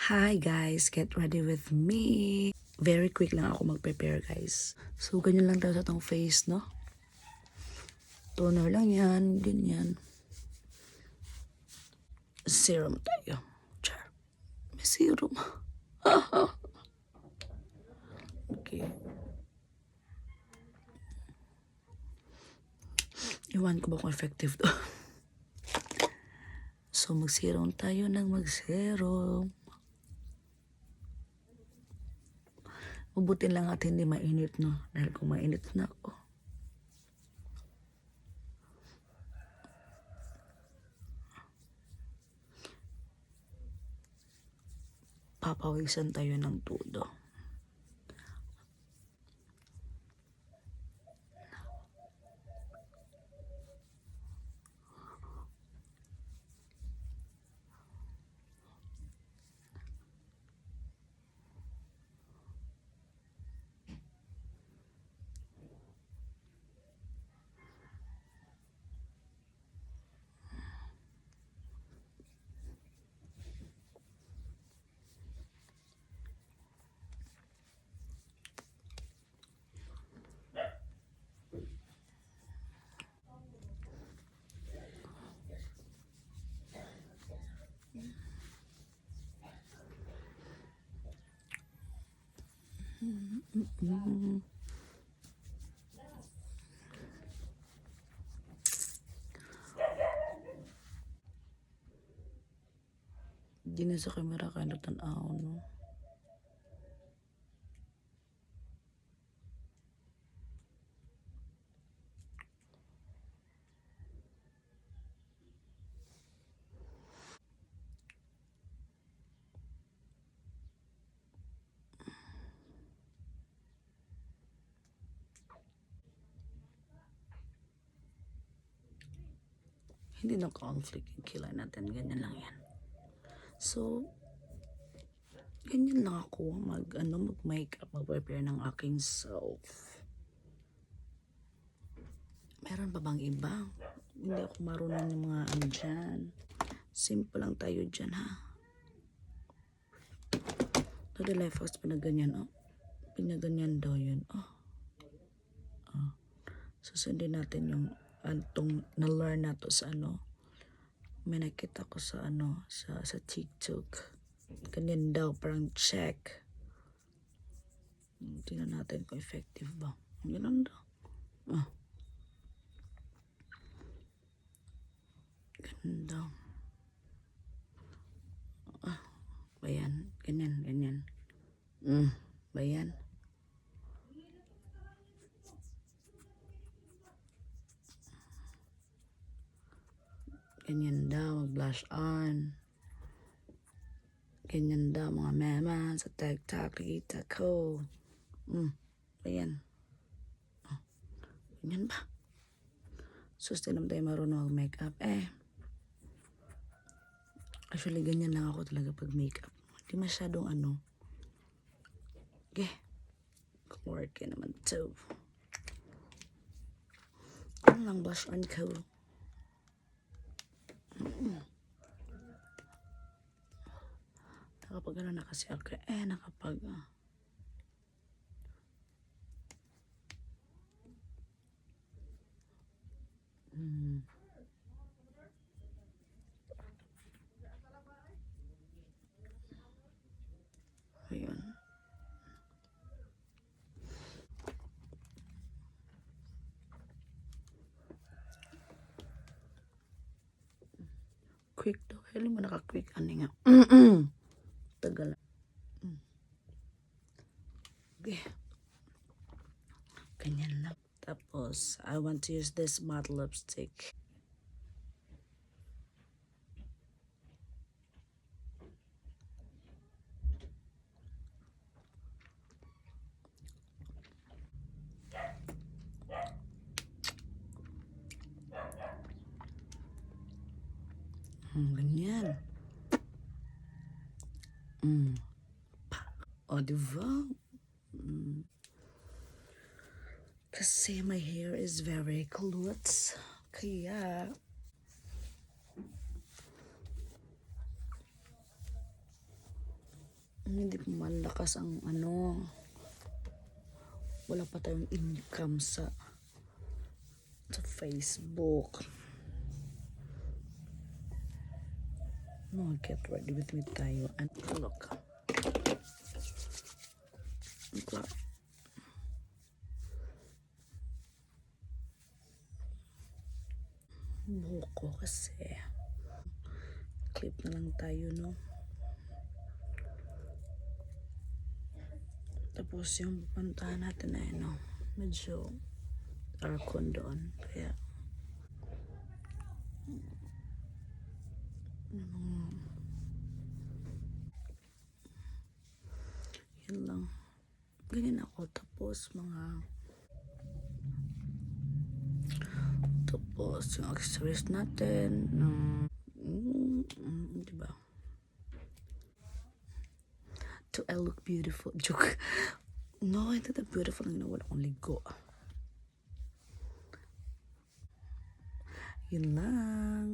Hi guys, get ready with me. Very quick lang ako mag-prepare guys. So ganyan lang daw sa tong face, no? Toner lang yan, ganyan. Serum tayo. Char. May serum. Okay. Iwan ko ba kung effective to? So mag-serum tayo ng mag-serum. Mabuti lang at hindi mainit, no? Dahil kung mainit na ako. Papawisan tayo ng todo. Di na sa camera ka natanaw, no? Hindi na conflict yung kilay natin. Ganyan lang yan. So, ganyan lang ako mag-makeup, mag-prepare ng aking self. Meron pa bang iba? Hindi ako marunong ng mga ano dyan. Simple lang tayo dyan, ha? Dati life hacks, pinaganyan, oh. Pinaganyan daw yun, oh. Susundin natin yung antong na-learn na to sa ano. May nakita ko sa ano, sa TikTok. Ganyan daw, parang check. Tingnan natin kung effective ba. Ganun daw. Ganun daw. Bayan. Ganyan, ganyan. Bayan. Ganyan daw, mag-blush on. Ganyan daw, mga mema sa TikTok, nakita ko. Bayan. Ganyan ba? Sus, di naman tayo marunong mag-makeup. Actually, ganyan lang ako talaga pag makeup. Hindi masyadong ano. Okay. Work naman to. Ano lang blush on ko. Nakapag ano na kasi ako. Nakapag ayun. Quick daw. Hali mo naka-quick. Ano nga. Tagal. Okay. Ganyan lang. Tapos, I want to use this matte lipstick. Ganyan. O, diba? Kasi my hair is very close. Kaya, Hindi pa malakas ang ano. Wala pa tayong income sa Facebook. No, get ready with me tayo. And look. Look. Buko kasi. Clip na lang tayo, no? Tapos yung pupuntahan natin ay, no? Medyo aircon doon. Kaya, yun lang. Ganyan ako. Tapos yung accessories natin. Diba? Do I look beautiful? Joke. No, hindi na beautiful. Ang wala akong ligo. Yun lang.